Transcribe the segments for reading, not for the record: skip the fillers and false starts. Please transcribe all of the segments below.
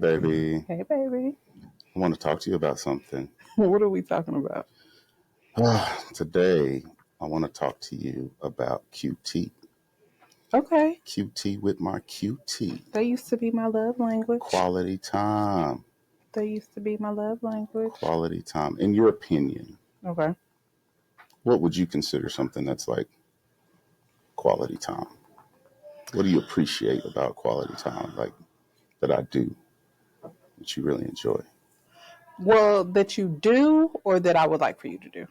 baby. Hey, baby. I want to talk to you about something. What are we talking about? Today, I want to talk to you about QT. Okay. QT with my QT. That used to be my love language. Quality time. That used to be my love language. Quality time. In your opinion, Okay. what would you consider something that's like quality time? What do you appreciate about quality time, like that I do, that you really enjoy? Well, that you do or that I would like for you to do?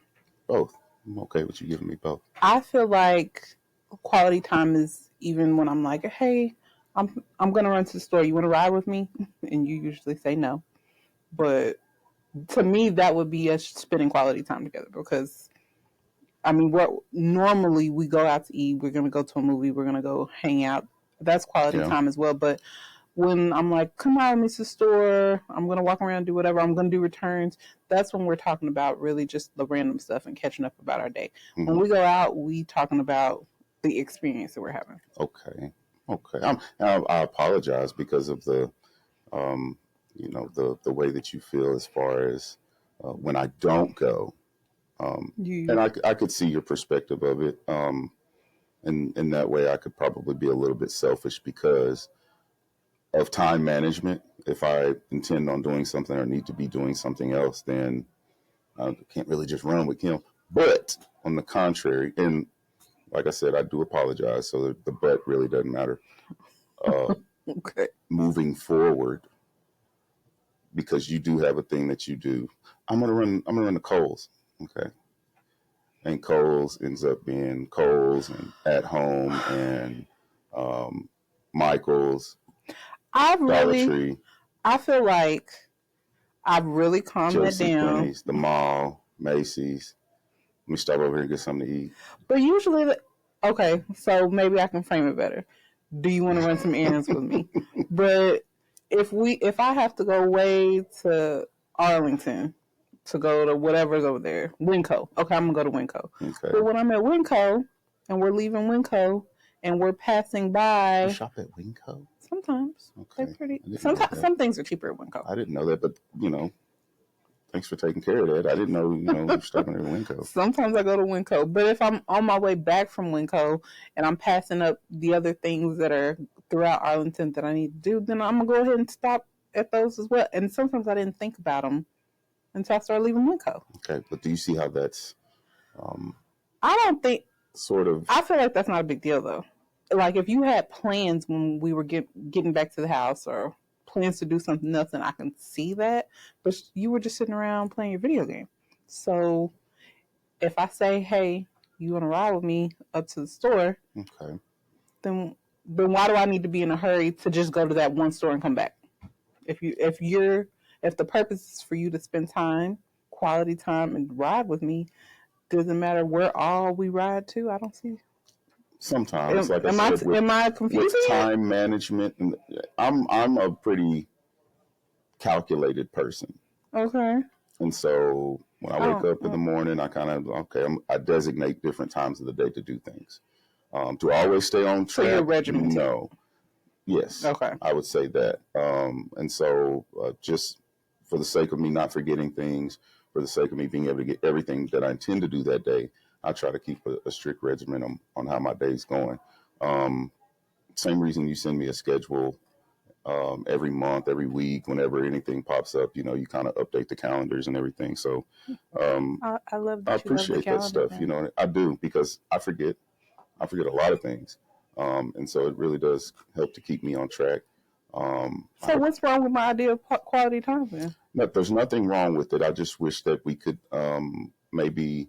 Both. I'm okay with you giving me both. I feel like quality time is even when I'm like, hey, I'm gonna run to the store. You want to ride with me? And you usually say no. But to me, that would be us spending quality time together because I mean, normally we go out to eat. We're gonna go to a movie. We're gonna go hang out. That's quality time as well. But when I'm like, come on, Mrs. Store, I'm gonna walk around and do whatever. I'm gonna do returns. That's when we're talking about really just the random stuff and catching up about our day. Mm-hmm. When we go out, we talking about the experience that we're having. Okay. I apologize because of the the way that you feel as far as when I don't go. And I could see your perspective of it. And in that way, I could probably be a little bit selfish because of time management. If I intend on doing something or need to be doing something else, then I can't really just run with him. But on the contrary, and like I said, I do apologize. So the but really doesn't matter. Okay. Moving forward, because you do have a thing that you do. I'm gonna run the Kohl's, okay? And Kohl's ends up being Kohl's and At Home and Michael's, Dollar Tree. I feel like I've really calmed that down. JCPenney's, the mall, Macy's. Let me stop over here and get something to eat. But usually, okay, so maybe I can frame it better. Do you want to run some errands with me? But if I have to go way to Arlington to go to whatever's over there, Winco. Okay, I'm gonna go to Winco. Okay. But when I'm at Winco and we're leaving Winco and we're passing by, you shop at Winco? Sometimes. Okay. They're pretty. Sometimes some things are cheaper at Winco. I didn't know that, but thanks for taking care of that. I didn't know you're stopping at Winco. Sometimes I go to Winco, but if I'm on my way back from Winco and I'm passing up the other things that are throughout Arlington that I need to do, then I'm gonna go ahead and stop at those as well. And sometimes I didn't think about them until I started leaving Winco. Okay, but do you see how that's? I don't think. Sort of. I feel like that's not a big deal though. Like if you had plans when we were getting back to the house or plans to do something else, and I can see that, but you were just sitting around playing your video game. So if I say, hey, you want to ride with me up to the store, okay, then why do I need to be in a hurry to just go to that one store and come back? If the purpose is for you to spend time, quality time, and ride with me, doesn't matter where all we ride to. I don't see. Sometimes, am I confused? With time management, and I'm a pretty calculated person. Okay. And so when I wake up in the morning, I I designate different times of the day to do things. Do I always stay on track? So you're regimented? No. Yes. Okay. I would say that. And so just for the sake of me not forgetting things, for the sake of me being able to get everything that I intend to do that day, I try to keep a strict regimen on how my day's going. Same reason you send me a schedule every month, every week, whenever anything pops up, you kind of update the calendars and everything. So I love that. I appreciate that stuff. I do because I forget a lot of things. And so it really does help to keep me on track. So what's wrong with my idea of quality time then? No, there's nothing wrong with it. I just wish that we could maybe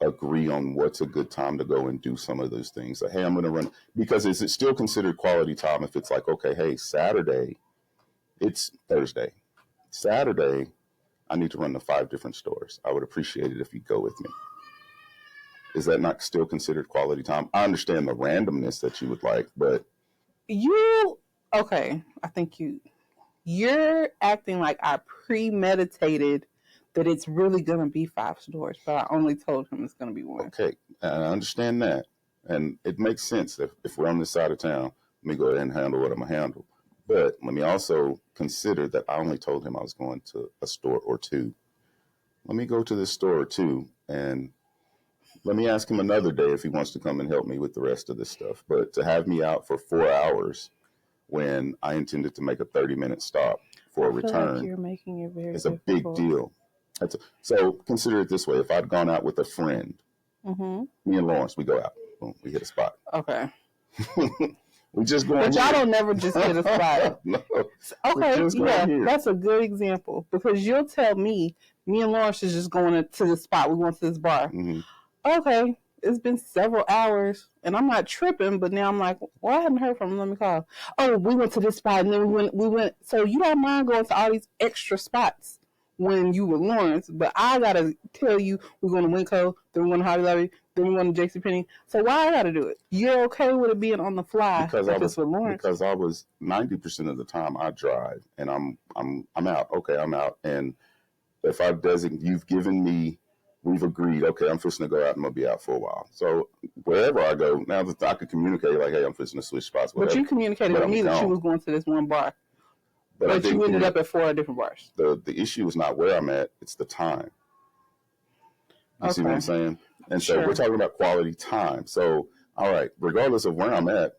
agree on what's a good time to go and do some of those things. Like, hey, I'm going to run, because is it still considered quality time if it's like, okay, hey, Saturday, it's Thursday. Saturday, I need to run to 5 different stores. I would appreciate it if you go with me. Is that not still considered quality time? I understand the randomness that you would like, but okay, I think you're acting like I premeditated that it's really going to be 5 stores, but I only told him it's going to be 1. Okay, I understand that. And it makes sense if we're on this side of town, let me go ahead and handle what I'm going to handle. But let me also consider that I only told him I was going to a store or two. Let me go to this store or two, and let me ask him another day if he wants to come and help me with the rest of this stuff. But to have me out for 4 hours when I intended to make a 30-minute stop for a I feel like return you're making it very is a big difficult. deal. So consider it this way. If I'd gone out with a friend, me and Lawrence, we go out. Boom, we hit a spot. Okay. We just go. But y'all don't never just hit a spot. No. Okay, yeah, that's a good example because you'll tell me and Lawrence is just going to the spot. We went to this bar. Mm-hmm. Okay, it's been several hours and I'm not tripping, but now I'm like, well, I haven't heard from him. Let me call. Oh, we went to this spot and then we went. So you don't mind going to all these extra spots when you with Lawrence, but I gotta tell you, we're going to Winco, then we're going to Hobby Lobby, then we're going to JCPenney. So why I gotta do it? You're okay with it being on the fly because if it's with Lawrence? Because I was 90% of the time I drive and I'm out. Okay, I'm out. And if I you've given me, we've agreed. Okay, I'm fixing to go out and I'm gonna be out for a while. So wherever I go, now that I could communicate, like, hey, I'm fixing to switch spots. Whatever. But you communicated with me that you was going to this one bar. But you ended up at 4 different bars. The issue is not where I'm at; it's the time. You see what I'm saying? And so we're talking about quality time. So, all right, regardless of where I'm at,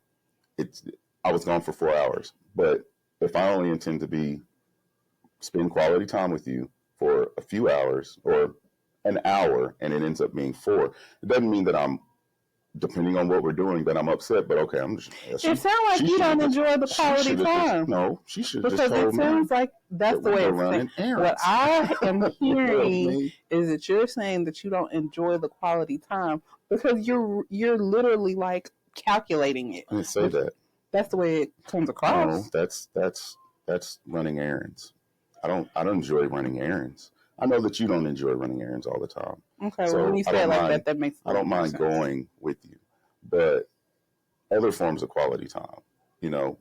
I was gone for 4 hours. But if I only intend to spend quality time with you for a few hours or an hour, and it ends up being 4, it doesn't mean that I'm, depending on what we're doing, that I'm upset. But okay, I'm just. It sounds like you don't enjoy the quality time. No, she should have just told me. Because it sounds like that's the way it's saying. What I am hearing is that you're saying that you don't enjoy the quality time because you're literally like calculating it. I didn't say that. That's the way it comes across. No, that's running errands. I don't enjoy running errands. I know that you don't enjoy running errands all the time. Okay, so when you say it like that, that makes I don't mind sense. going with you, but other forms of quality time, your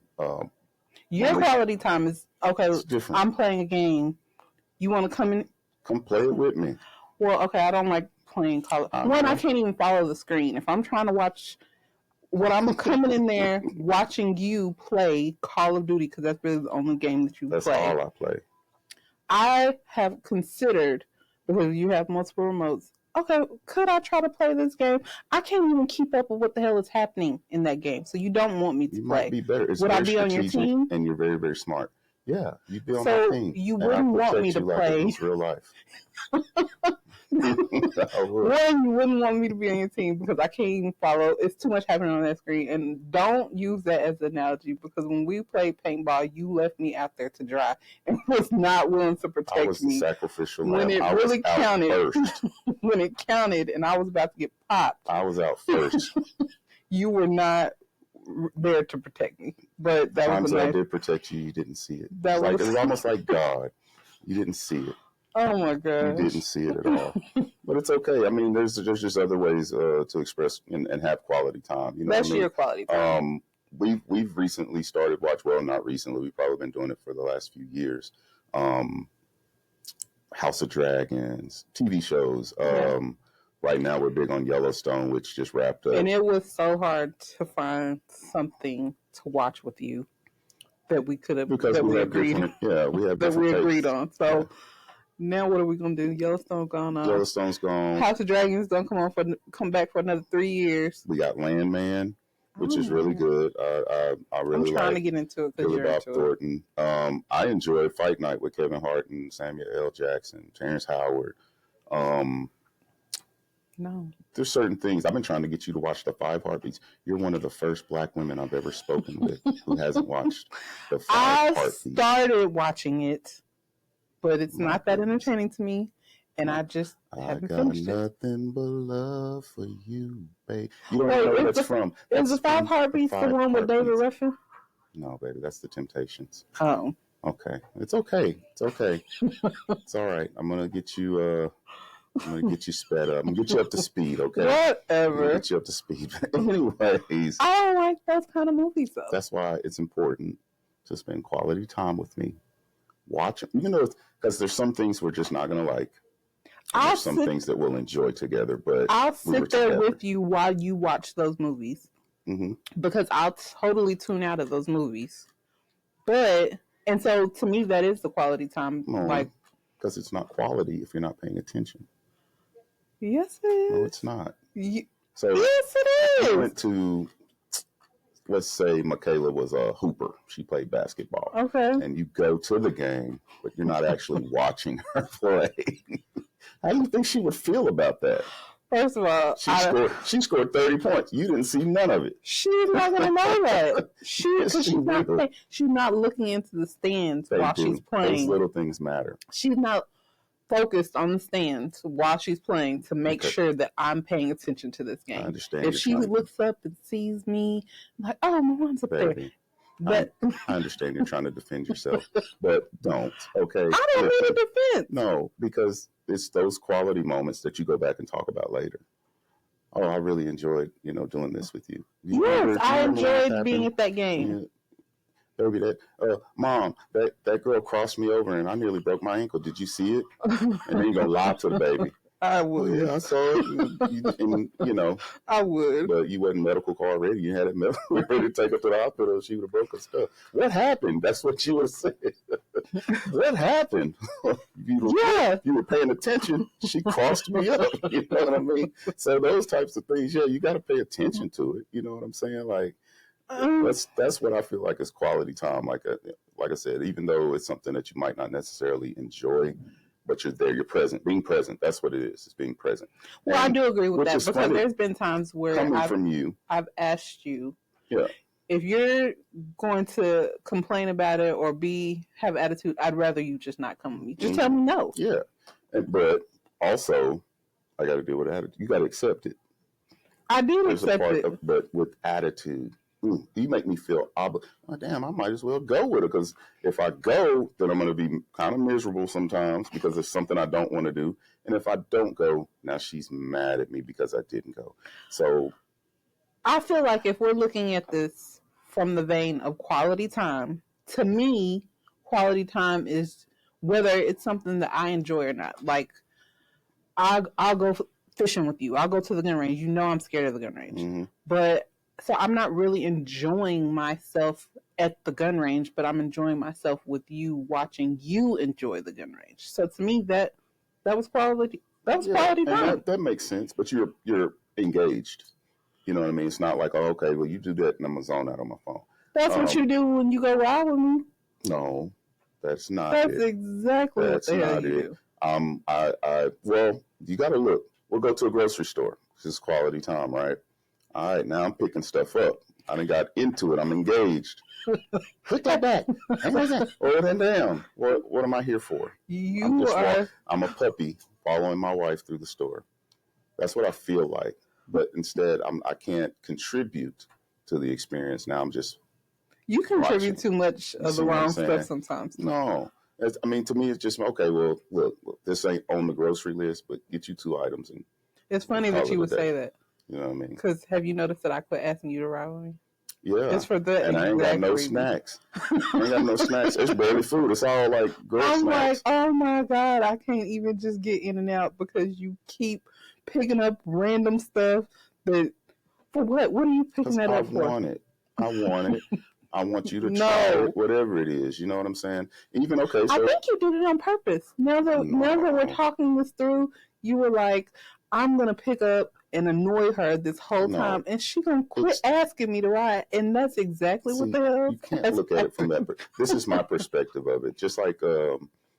quality time is okay. It's different. I'm playing a game. You want to come in? Come play it with me. Well, okay. I don't like playing Call of. One, I can't even follow the screen. If I'm trying to watch, I'm coming in there watching you play Call of Duty because that's really the only game that you play. That's all I play. I have considered, because you have multiple remotes, okay, could I try to play this game? I can't even keep up with what the hell is happening in that game. So you don't want me to play. You might be better. It's Would I be on your team? And you're very, very smart. Yeah, you'd be on my team. So you wouldn't want me to play. Like real life. One, you wouldn't want me to be on your team because I can't even follow. It's too much happening on that screen. And don't use that as an analogy because when we played paintball, you left me out there to dry and was not willing to protect me. I was the sacrificial when lamb. it really counted. When it counted and I was about to get popped. I was out first. You were not there to protect me. But that was I did protect you. You didn't see it. It was almost like God. You didn't see it. Oh my God! You didn't see it at all, but it's okay. I mean, there's just other ways to express and have quality time. That's your quality time. We've recently started not recently. We've probably been doing it for the last few years. House of Dragons, TV shows. Right now, we're big on Yellowstone, which just wrapped up. And it was so hard to find something to watch with you that we could have we agreed on. So. Yeah. Now what are we gonna do? Yellowstone's gone on. Yellowstone's gone. House of Dragons don't come back for another 3 years. We got Landman, which is really good. I really I'm trying to get into it because you're into Thornton. I enjoyed Fight Night with Kevin Hart and Samuel L. Jackson, Terrence Howard. No. There's certain things. I've been trying to get you to watch The 5 Heartbeats. You're one of the first Black women I've ever spoken with who hasn't watched The 5 Heartbeats. I started watching it. But it's not that entertaining to me, and I just haven't finished it. I got nothing but love for you, babe. You don't know where that's from. Is The 5 Heartbeats the one with David Ruffin? No, baby, that's The Temptations. Oh. Okay. It's okay. It's okay. It's all right. I'm gonna get you sped up. I'm gonna get you up to speed, okay? Whatever. I'm gonna get you up to speed. Anyways. I don't like those kind of movies though. That's why it's important to spend quality time with me. Watch them, even though because there's some things we're just not gonna like. There's some things that we'll enjoy together, but I'll sit there with you while you watch those movies because I'll totally tune out of those movies. But and so to me, that is the quality time. No, Like, because it's not quality if you're not paying attention. yes, it No, is. it's not. Y- So yes, you it is. went to, let's say Michaela was a hooper. She played basketball. Okay. And you go to the game, but you're not actually watching her play. How do you think she would feel about that? First of all, She scored 30 points. You didn't see none of it. she's not gonna know that. Because she's not looking into the stands while she's playing. Those little things matter. She's not focused on the stands while she's playing to make sure that I'm paying attention to this game. I understand. If she looks up and sees me, like, oh, my mom's up there. But I understand you're trying to defend yourself, but don't. Okay. I don't need a defense. No, because it's those quality moments that you go back and talk about later. Oh, I really enjoyed, doing this with you. Yes, I enjoyed being at that game. Yeah. Baby, Mom, that girl crossed me over and I nearly broke my ankle. Did you see it? And then you're gonna lie to the baby. I would. Oh, yeah, I saw it. I would. But you wasn't medical call ready. You had it ready to take her to the hospital. She would have broke her stuff. What happened? That's what you would have said. What happened? You were paying attention. She crossed me up. You know what I mean? So those types of things, you got to pay attention to it. You know what I'm saying? Like, that's what I feel like is quality time. Like I said, even though it's something that you might not necessarily enjoy, but you're there, you're present, being present. That's what it is. It's being present. Well, I do agree with that because there's been times where I've asked you, if you're going to complain about it or have attitude, I'd rather you just not come with me. Just tell me no. Yeah, but also I got to deal with attitude. You got to accept it. I do accept it, but with attitude. You make me feel obligated. Oh, damn, I might as well go with it because if I go, then I'm going to be kind of miserable sometimes because it's something I don't want to do. And if I don't go, now she's mad at me because I didn't go. So I feel like if we're looking at this from the vein of quality time, to me, quality time is whether it's something that I enjoy or not. Like, I'll go fishing with you. I'll go to the gun range. You know I'm scared of the gun range. But so I'm not really enjoying myself at the gun range, but I'm enjoying myself with you, watching you enjoy the gun range. So to me, that was quality. That was quality time. That makes sense. But you're engaged. You know what I mean? It's not like, oh, okay, well, you do that, and I'm gonna zone out on my phone. That's what you do when you go ride with me. No, that's not. That's exactly what the hell you do. Well, you got to look. We'll go to a grocery store. This is quality time, right? All right, now I'm picking stuff up. I done got into it. I'm engaged. Put that back. Or then down. What am I here for? I'm a puppy following my wife through the store. That's what I feel like. But instead, I can't contribute to the experience. Now I'm just You contribute too much of the wrong stuff sometimes. No. To me, it's just, okay, well, look, this ain't on the grocery list, but get you 2 items. And it's funny that you would say that. You know what I mean? Because have you noticed that I quit asking you to ride with me? Yeah. It's for that. And I ain't got no snacks. It's barely food. It's all like girl snacks. I'm like, oh my God, I can't even just get in and out because you keep picking up random stuff that, for what? What are you picking that up for? I want it. I want you to try it, whatever it is. You know what I'm saying? Even, I think you did it on purpose. Now that we're talking this through, you were like, I'm going to pick up and annoy her this whole time, and she's going to quit asking me to ride. And that's exactly what the hell. You can't look at it from that. This is my perspective of it. Just like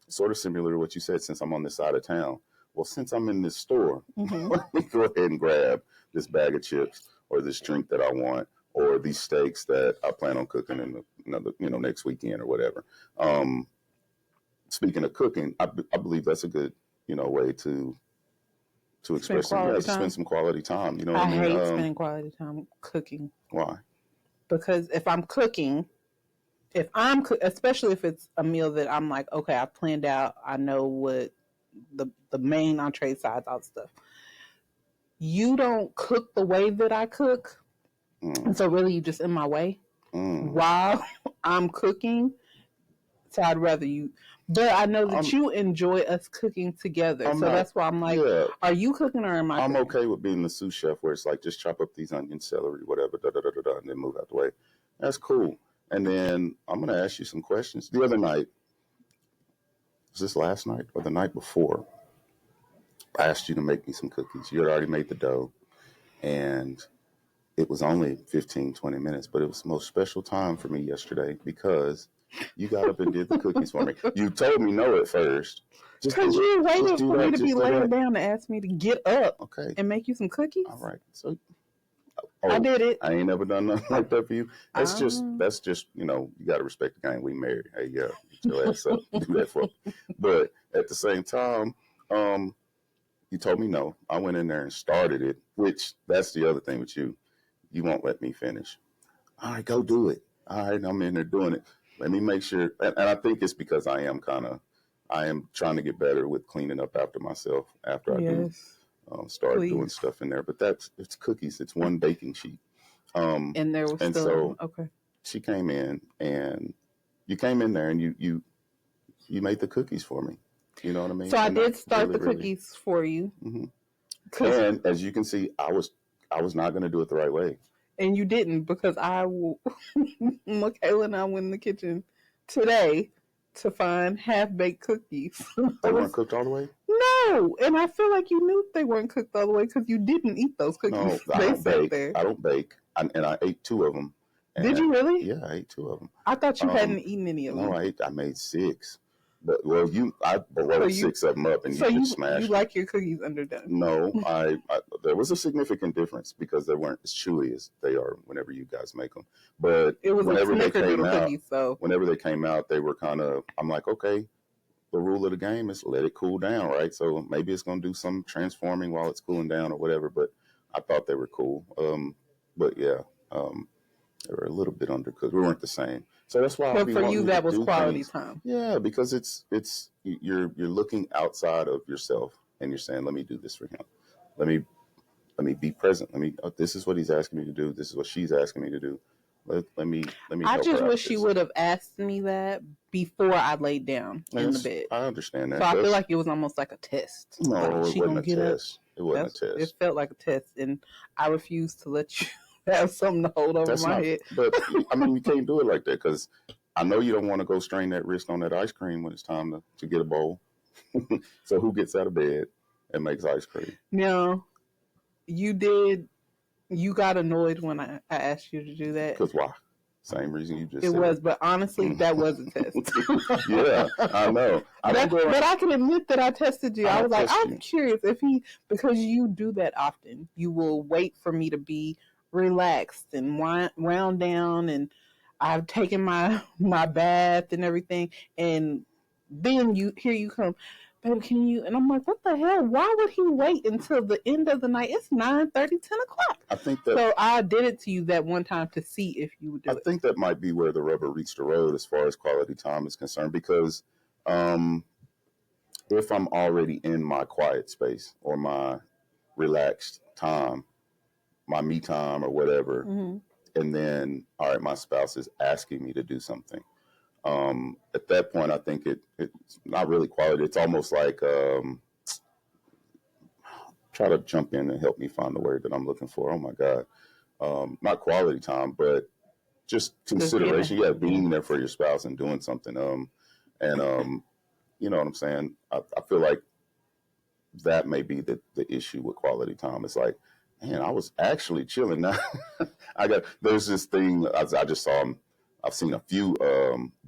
sort of similar to what you said, since I'm on this side of town. Well, since I'm in this store, let me go ahead and grab this bag of chips or this drink that I want or these steaks that I plan on cooking in the next weekend or whatever. Speaking of cooking, I believe that's a good way to express spend some quality time. You know what I mean? I hate spending quality time cooking. Why? Because if I'm cooking, especially if it's a meal that I'm like, okay, I planned out, I know what the main entree, sides, all stuff. You don't cook the way that I cook, and so really you're just in my way while I'm cooking. So I'd rather you. But I know that you enjoy us cooking together. That's why I'm like, are you cooking or am I cooking? I'm okay with being the sous chef where it's like, just chop up these onions, celery, whatever, and then move out the way. That's cool. And then I'm going to ask you some questions. The other night, was this last night or the night before? I asked you to make me some cookies. You had already made the dough, and it was only 15, 20 minutes, but it was the most special time for me yesterday because you got up and did the cookies for me. You told me no at first. Because you waited for me to be laying down to ask me to get up and make you some cookies. All right. So I did it. I ain't never done nothing like that for you. That's just, you got to respect the game. We married. Hey, yeah, get your ass up. Do that for me. But at the same time, you told me no. I went in there and started it, which that's the other thing with you. You won't let me finish. All right, go do it. All right, I'm in there doing it. Let me make sure. And I think it's because I am trying to get better with cleaning up after myself after I do start doing stuff in there. But it's cookies. It's one baking sheet. And there was still, okay. She came in and you came in there and you made the cookies for me. You know what I mean? So I did start the cookies for you. Mm-hmm. And as you can see, I was not going to do it the right way. And you didn't, because Michaela and I went in the kitchen today to find half-baked cookies. They weren't cooked all the way? No, and I feel like you knew they weren't cooked all the way because you didn't eat those cookies. No, I don't bake. I don't bake, and I ate 2 of them. Did you really? Yeah, I ate 2 of them. I thought you hadn't eaten any of them. No, I made 6. But I rolled 6 of them up, and you just smashed them. You like your cookies underdone? No, there was a significant difference because they weren't as chewy as they are whenever you guys make them. But it was whenever they came out, cookies, so whenever they came out, they were kind of. I'm like, okay, the rule of the game is let it cool down, right? So maybe it's going to do some transforming while it's cooling down or whatever. But I thought they were cool. But yeah, they were a little bit undercooked. We weren't the same. So that's why. But for you, that was quality time. Yeah, because it's you're looking outside of yourself and you're saying, "Let me do this for him. Let me be present. This is what he's asking me to do. This is what she's asking me to do. Let me. I just wish she would have asked me that before I laid down in the bed. I understand that. So I feel like it was almost like a test. No, like, it wasn't a test. It wasn't a test. It felt like a test, and I refused to let you have something to hold over my head. But I mean, you can't do it like that because I know you don't want to go strain that wrist on that ice cream when it's time to get a bowl. So who gets out of bed and makes ice cream? No, you did. You got annoyed when I asked you to do that. Because why? Same reason you just said. It was, but honestly, that was a test. Yeah, I know. But I can admit that I tested you. I was like, I'm curious if because you do that often. You will wait for me to be relaxed and wound down, and I've taken my bath and everything, and then here you come, baby, can you? And I'm like, what the hell? Why would he wait until the end of the night? It's 9:30, 10 o'clock. I think that. So I did it to you that one time to see if you would do it. I think that might be where the rubber reached the road as far as quality time is concerned, because if I'm already in my quiet space or my relaxed time, my me time or whatever, and then, all right, my spouse is asking me to do something. At that point, I think it's not really quality. It's almost like, try to jump in and help me find the word that I'm looking for. Oh my God. Not quality time, but just consideration. Yeah, being there for your spouse and doing something. You know what I'm saying? I feel like that may be the issue with quality time. It's like, man, I was actually chilling. Now there's this thing I just saw. I've seen a few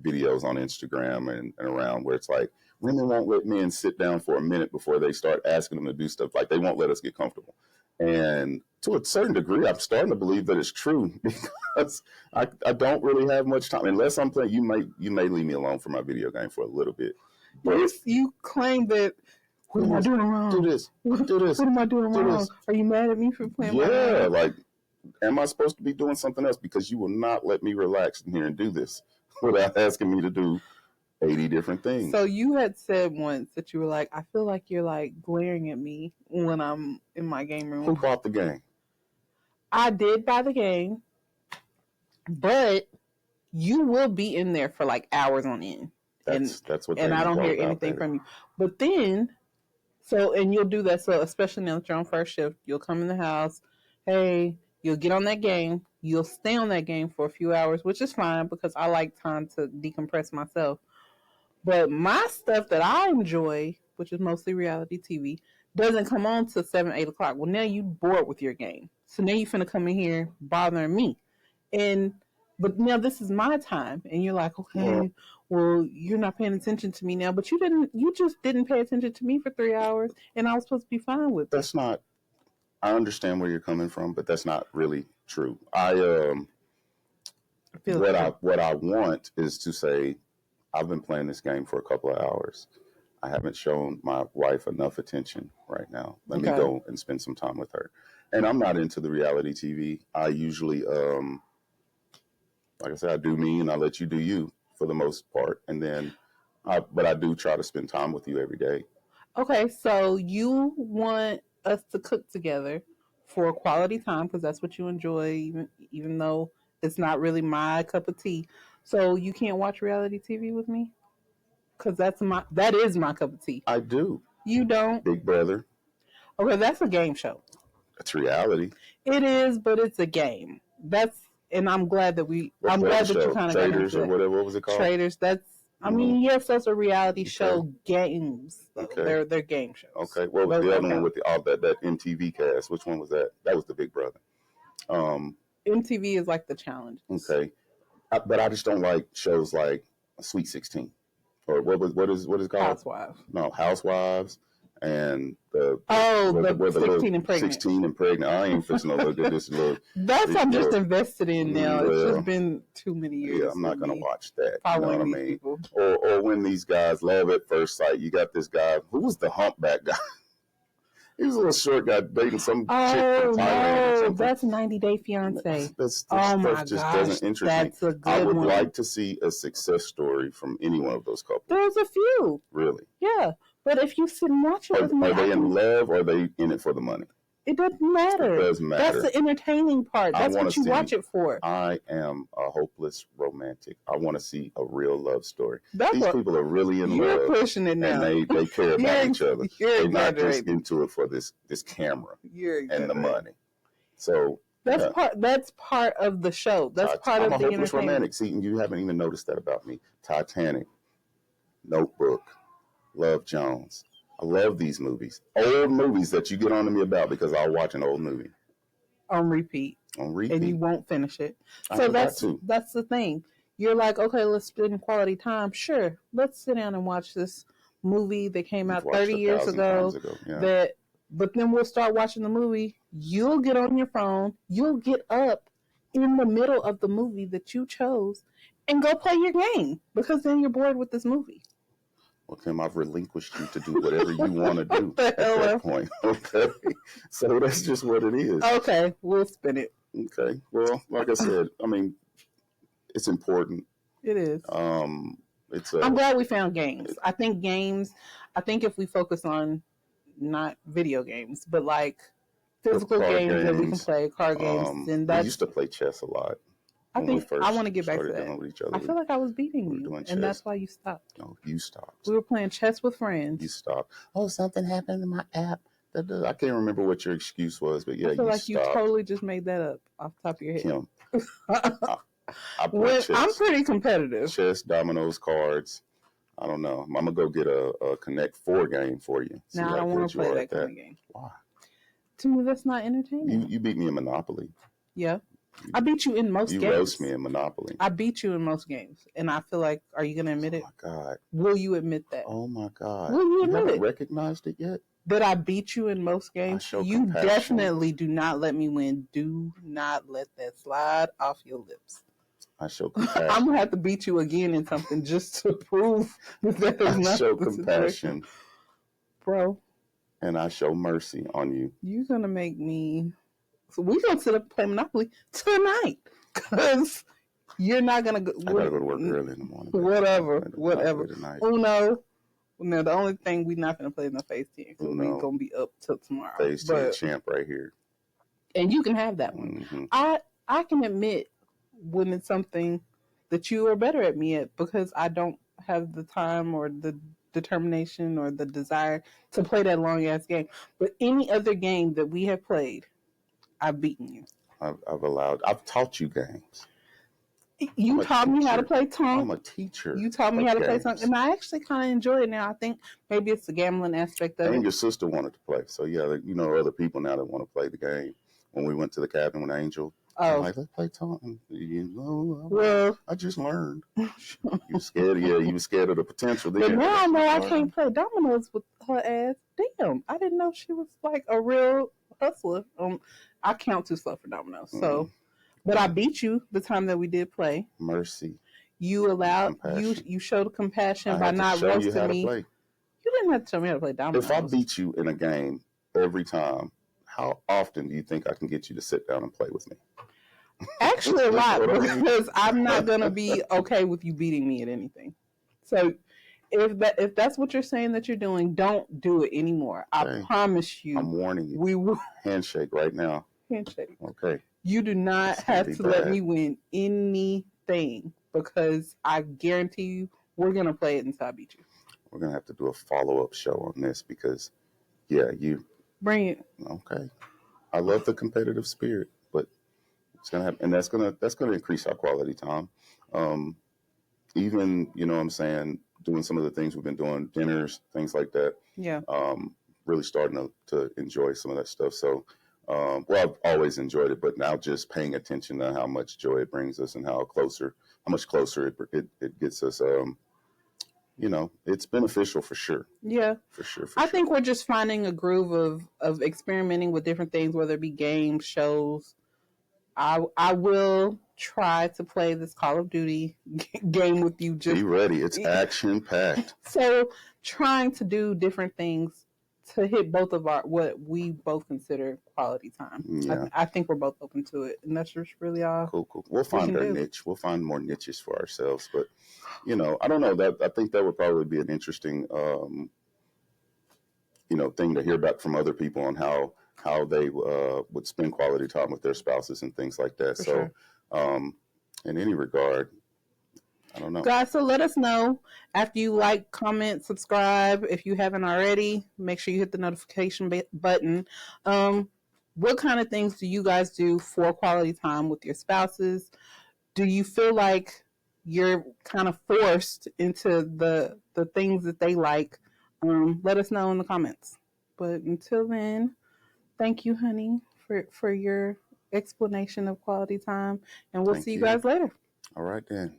videos on Instagram and around where it's like women won't let men sit down for a minute before they start asking them to do stuff. Like they won't let us get comfortable. And to a certain degree, I'm starting to believe that it's true because I don't really have much time unless I'm playing. You may leave me alone for my video game for a little bit. But you claim that. What am I doing wrong? Do this. Do this. What am I doing wrong? This. Are you mad at me for playing? Yeah, like, am I supposed to be doing something else? Because you will not let me relax in here and do this without asking me to do 80 different things. So you had said once that you were like, I feel like you're like glaring at me when I'm in my game room. Who bought the game? I did buy the game, but you will be in there for like hours on end. That's what. And I don't hear anything from you. But then, and you'll do that. So especially now that you're on first shift, you'll come in the house. Hey, you'll get on that game. You'll stay on that game for a few hours, which is fine because I like time to decompress myself. But my stuff that I enjoy, which is mostly reality TV, doesn't come on till 7, 8 o'clock. Well, now you bored with your game. So now you finna come in here bothering me. And but now this is my time. And you're like, okay, well, you're not paying attention to me now. But you just didn't pay attention to me for 3 hours and I was supposed to be fine with it. That's not, I understand where you're coming from, but that's not really true. What I want is to say, I've been playing this game for a couple of hours. I haven't shown my wife enough attention right now. Let me go and spend some time with her. And I'm not into the reality TV. I usually, like I said, I do me and I let you do you for the most part. And then, but I do try to spend time with you every day. Okay, so you want us to cook together for quality time because that's what you enjoy, even though it's not really my cup of tea. So you can't watch reality TV with me because that is my cup of tea. I do. You don't? Big Brother. Okay, that's a game show. It's reality. It is, but it's a game. And I'm glad that I'm glad that you kind of Traders or whatever. What was it called? Traders. I mean, yes, those are reality show games. Okay. They're game shows. Okay. Well, the other one with that MTV cast, which one was that? That was the Big Brother. MTV is like the challenge. Okay. But I just don't like shows like Sweet 16 or what is it called? Housewives. No, Housewives and the 16 and pregnant. 16 and pregnant. I ain't fixing no look at this look. That's I'm just invested in now. It's just been too many years. Yeah, I'm not gonna watch that. You know what I mean? Or when these guys love at first sight. You got this guy who was the humpback guy. He was a little short guy dating some chick from Thailand. No, that's 90 Day Fiance. This stuff just doesn't interest me. That's a good I would one. like to see a success story from any one of those couples. There's a few. Really? Yeah. But if you sit and watch it with me, are they in love or are they in it for the money? It doesn't matter. It does matter. That's the entertaining part. That's what you watch it for. I am a hopeless romantic. I want to see a real love story. These people are really in love. You're pushing it now. And they care about each other. They're not just into it for this camera and the money. So that's part of the show. That's part of the entertainment. I'm a hopeless romantic. See, you haven't even noticed that about me. Titanic, Notebook, Love Jones. I love these movies. Old movies that you get on to me about because I'll watch an old movie. On repeat. And you won't finish it. So that's the thing. You're like, okay, let's spend quality time. Sure. Let's sit down and watch this movie that came out 30 years ago. Yeah. But then we'll start watching the movie. You'll get on your phone. You'll get up in the middle of the movie that you chose and go play your game because then you're bored with this movie. Well, Kim, I've relinquished you to do whatever you want to do at that point. Okay. So that's just what it is. Okay. We'll spin it. Okay. Well, like I said, I mean, it's important. It is. I'm glad we found games. I think if we focus on not video games, but like physical games that we can play, card games, then that's... We used to play chess a lot. I want to get back to that. I feel like I was beating you, and that's why you stopped. No, you stopped. We were playing chess with friends. You stopped. Oh, something happened in my app. I can't remember what your excuse was, but yeah, I feel like you totally just made that up off the top of your head. Kim, I'm pretty competitive. Chess, dominoes, cards. I don't know. I'm gonna go get a Connect 4 game for you. No, I don't want to play that kind of game. Why? To me, that's not entertaining. You beat me in Monopoly. Yeah. I beat you in most games. You roast me in Monopoly. I beat you in most games. And I feel like, are you going to admit it? Oh, my God. Will you admit that? Oh, my God. Will you admit haven't recognized it yet? That I beat you in most games? You definitely do not let me win. Do not let that slide off your lips. I show compassion. I'm going to have to beat you again in something just to prove that there's nothing. I show compassion. Bro. And I show mercy on you. You're going to make me... So we're going to sit up and play Monopoly tonight because you're not going to go. I got to go to work early in the morning. Whatever. Uno. No, the only thing we're not going to play is no Phase 10 because we're going to be up till tomorrow. Phase 10 champ right here. And you can have that one. Mm-hmm. I can admit when it's something that you are better at me at because I don't have the time or the determination or the desire to play that long-ass game. But any other game that we have played, I've beaten you. I've taught you games. You taught me how to play I'm Tonk. a teacher. You taught me of how to play games. Tonk, and I actually kind of enjoy it now. I think maybe it's the gambling aspect of And it. your sister wanted to play, so yeah, you know other people now that want to play the game. When we went to the cabin with Angel, I'm like, let's play Tonk. You know, Well, I just learned. You scared? Yeah, you were scared of the potential. but now I know I can't play dominoes with her ass. Damn, I didn't know she was like a real hustler. I count too slow for dominoes, so. But I beat you the time that we did play. Mercy. You allowed you showed compassion by not roasting me. Play. You didn't have to show me how to play dominoes. If I beat you in a game every time, how often do you think I can get you to sit down and play with me? Actually, a lot, because I'm not gonna be okay with you beating me at anything. So if that's what you're saying that you're doing, don't do it anymore. I promise you. I'm warning you. We will handshake right now. Handshake. Okay. You do not have to let me win anything, because I guarantee you we're gonna play it until I beat you. We're gonna have to do a follow-up show on this, because you bring it. Okay. I love the competitive spirit, but it's gonna happen, and that's gonna increase our quality time. Even, you know what I'm saying, doing some of the things we've been doing, dinners, things like that. Yeah. Really starting to enjoy some of that stuff. So, well, I've always enjoyed it, but now just paying attention to how much joy it brings us and how much closer it gets us. You know, it's beneficial for sure. Yeah, for sure. I think we're just finding a groove of experimenting with different things, whether it be games, shows. I will try to play this Call of Duty game with you. Just be ready. It's action packed. So trying to do different things to hit both of what we both consider quality time. Yeah. I think we're both open to it, and that's just really all. Cool. We'll find our niche. We'll find more niches for ourselves, but you know, I don't know, that I think that would probably be an interesting thing to hear back from other people on how they would spend quality time with their spouses and things like that. For sure. In any regard, I don't know. Guys, so let us know after you like, comment, subscribe. If you haven't already, make sure you hit the notification button. What kind of things do you guys do for quality time with your spouses? Do you feel like you're kind of forced into the things that they like? Let us know in the comments. But until then, thank you, honey, for your explanation of quality time. And we'll see you guys later. All right, then.